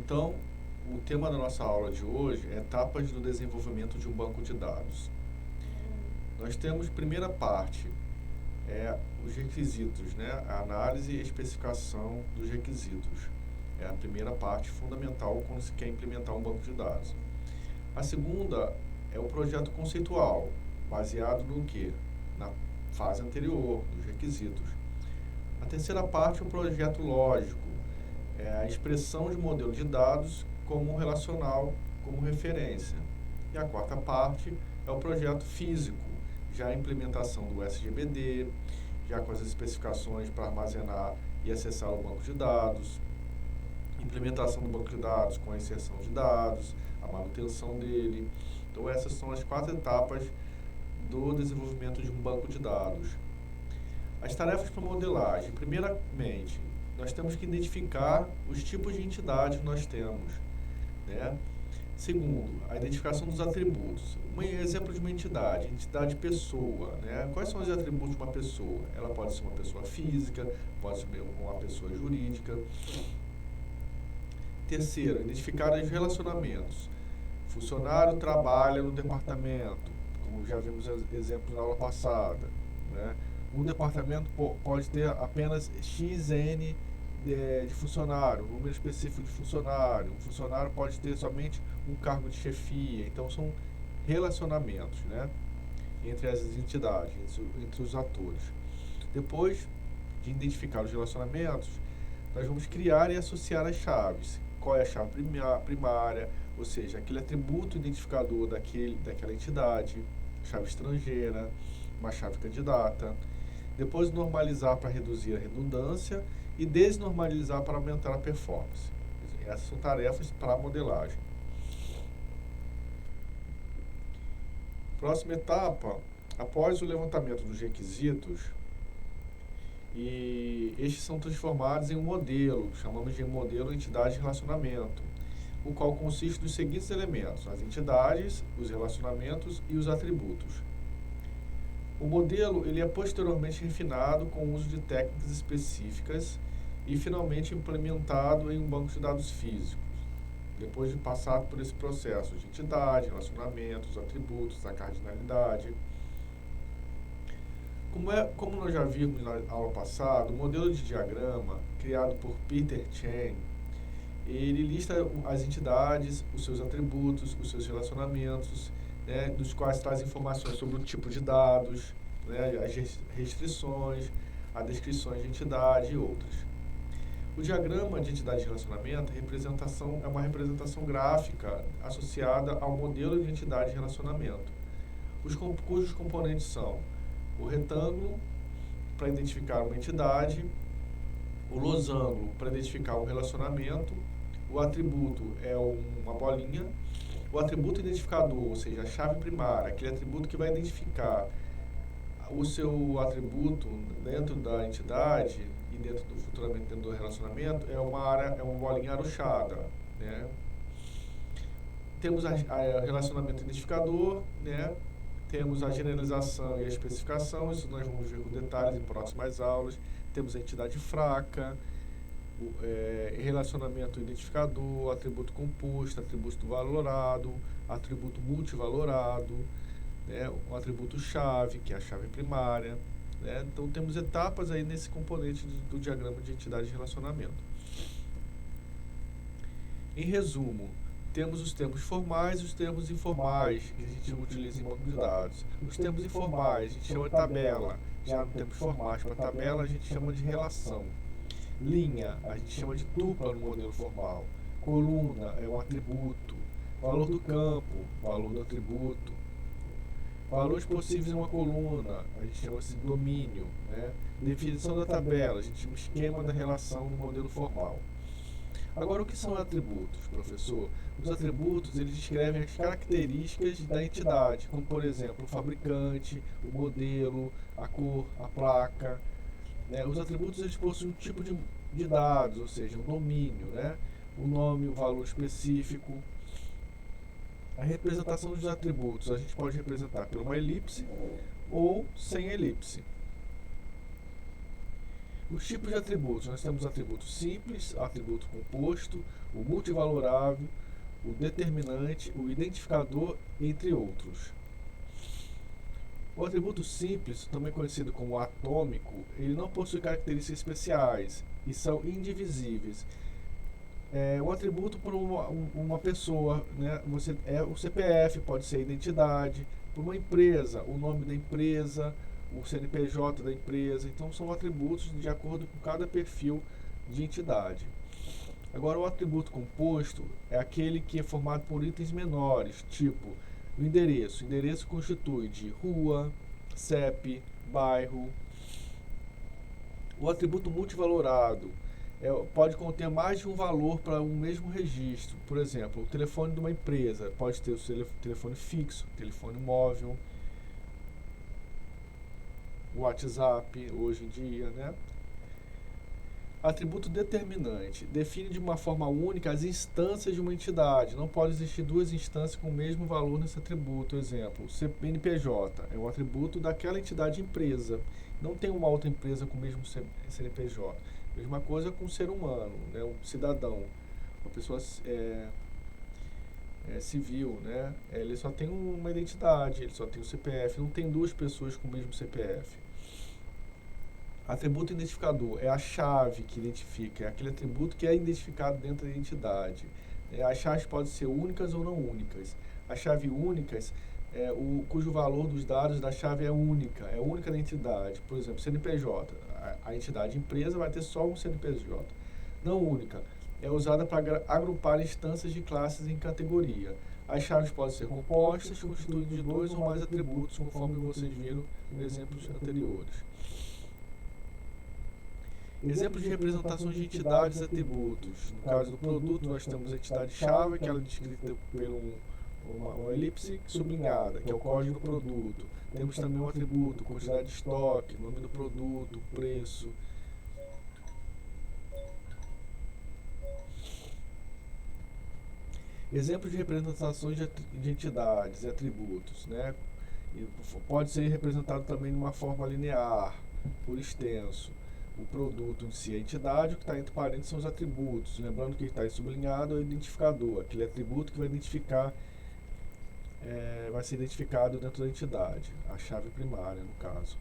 Então, o tema da nossa aula de hoje é etapas do desenvolvimento de um banco de dados. Nós temos primeira parte, os requisitos, né? A análise e especificação dos requisitos. É a primeira parte fundamental quando se quer implementar um banco de dados. A segunda é o projeto conceitual, baseado no quê? Na fase anterior, dos requisitos. A terceira parte é o projeto lógico, é a expressão de modelo de dados como relacional, como referência. E a quarta parte é o projeto físico, já a implementação do SGBD, já com as especificações para armazenar e acessar o banco de dados, implementação do banco de dados com a inserção de dados, a manutenção dele. Então essas são as 4 etapas do desenvolvimento de um banco de dados. As tarefas para modelagem. Primeiramente, nós temos que identificar os tipos de entidade que nós temos, né? Segundo, a identificação dos atributos. Um exemplo de uma entidade pessoa, né? Quais são os atributos de uma pessoa? Ela pode ser uma pessoa física, pode ser uma pessoa jurídica. Terceiro, identificar os relacionamentos. Funcionário trabalha no departamento, como já vimos exemplos na aula passada, né? Um departamento pode ter apenas XN de funcionário, um número específico de funcionário. Um funcionário pode ter somente um cargo de chefia. Então, são relacionamentos, né? Entre as entidades, entre os atores. Depois de identificar os relacionamentos, nós vamos criar e associar as chaves. Qual é a chave primária, ou seja, aquele atributo identificador daquela entidade, chave estrangeira, uma chave candidata. Depois normalizar para reduzir a redundância e desnormalizar para aumentar a performance. Essas são tarefas para a modelagem. Próxima etapa, após o levantamento dos requisitos, e estes são transformados em um modelo, chamamos de modelo entidade de relacionamento, o qual consiste dos seguintes elementos: as entidades, os relacionamentos e os atributos. O modelo ele é posteriormente refinado com o uso de técnicas específicas e finalmente implementado em um banco de dados físicos, depois de passar por esse processo de entidade, relacionamentos, atributos, a cardinalidade. Como nós já vimos na aula passada, o modelo de diagrama, criado por Peter Chen, ele lista as entidades, os seus atributos, os seus relacionamentos, né, dos quais traz informações sobre o tipo de dados, né, as restrições, as descrições de entidade e outras. O diagrama de entidade de relacionamento é uma representação gráfica associada ao modelo de entidade de relacionamento, cujos componentes são o retângulo, para identificar uma entidade, o losango, para identificar um relacionamento, o atributo é uma bolinha, o atributo identificador, ou seja, a chave primária, aquele atributo que vai identificar o seu atributo dentro da entidade e futuramente dentro do relacionamento, é uma bolinha aruchada, né? Temos o relacionamento identificador, né? Temos a generalização e a especificação, isso nós vamos ver com detalhes em próximas aulas. Temos a entidade fraca, relacionamento identificador, atributo composto, atributo valorado, atributo multivalorado, né? O atributo chave, que é a chave primária, né? Então temos etapas aí nesse componente do diagrama de entidade de relacionamento. Em resumo, temos os termos formais e os termos informais que a gente utiliza em banco de dados. Os termos informais a gente chama de tabela, já no termos formais para tabela a gente chama de relação. Linha a gente chama de tupla no modelo formal. Coluna é um atributo. Valor do campo, valor do atributo. Valores possíveis em uma coluna, a gente chama de domínio, né? Definição da tabela, a gente chama de esquema da relação no modelo formal. Agora, o que são atributos, professor? Os atributos, eles descrevem as características da entidade, como, por exemplo, o fabricante, o modelo, a cor, a placa, né? Os atributos, eles possuem um tipo de dados, ou seja, um domínio, né? O nome, o valor específico. A representação dos atributos, a gente pode representar por uma elipse ou sem elipse. Os tipos de atributos, nós temos atributo simples, atributo composto, o multivalorável, o determinante, o identificador, entre outros. O atributo simples, também conhecido como atômico, ele não possui características especiais e são indivisíveis. O atributo por uma pessoa, né? O CPF pode ser a identidade, por uma empresa, o nome da empresa, o CNPJ da empresa. Então são atributos de acordo com cada perfil de entidade. Agora o atributo composto é aquele que é formado por itens menores, tipo o endereço. O endereço constitui de rua, CEP, bairro. O atributo multivalorado pode conter mais de um valor para um mesmo registro. Por exemplo, o telefone de uma empresa pode ter o telefone fixo, telefone móvel, o WhatsApp hoje em dia, né? Atributo determinante define de uma forma única as instâncias de uma entidade. Não pode existir duas instâncias com o mesmo valor nesse atributo. Exemplo, o CNPJ é o atributo daquela entidade empresa. Não tem uma outra empresa com o mesmo CNPJ. Mesma coisa com o ser humano, né? Um cidadão, uma pessoa civil, né? Ele só tem uma identidade, ele só tem o CPF. Não tem duas pessoas com o mesmo CPF. Atributo identificador é a chave que identifica, é aquele atributo que é identificado dentro da identidade. As chaves podem ser únicas ou não únicas. As chaves únicas, cujo valor dos dados da chave é única da entidade. Por exemplo, CNPJ, a entidade empresa vai ter só um CNPJ. Não única, é usada para agrupar instâncias de classes em categoria. As chaves podem ser compostas, constituindo de dois ou mais atributos, conforme vocês viram em exemplos anteriores. Exemplos de representações de entidades e atributos. No caso do produto, nós temos a entidade-chave, que ela é descrita por uma elipse sublinhada, que é o código do produto. Temos também um atributo, quantidade de estoque, nome do produto, preço. Exemplos de representações de entidades e atributos, né? E pode ser representado também de uma forma linear, por extenso. O produto em si é a entidade, o que está entre parênteses são os atributos. Lembrando que está sublinhado é o identificador, aquele atributo que vai identificar, vai ser identificado dentro da entidade, a chave primária, no caso.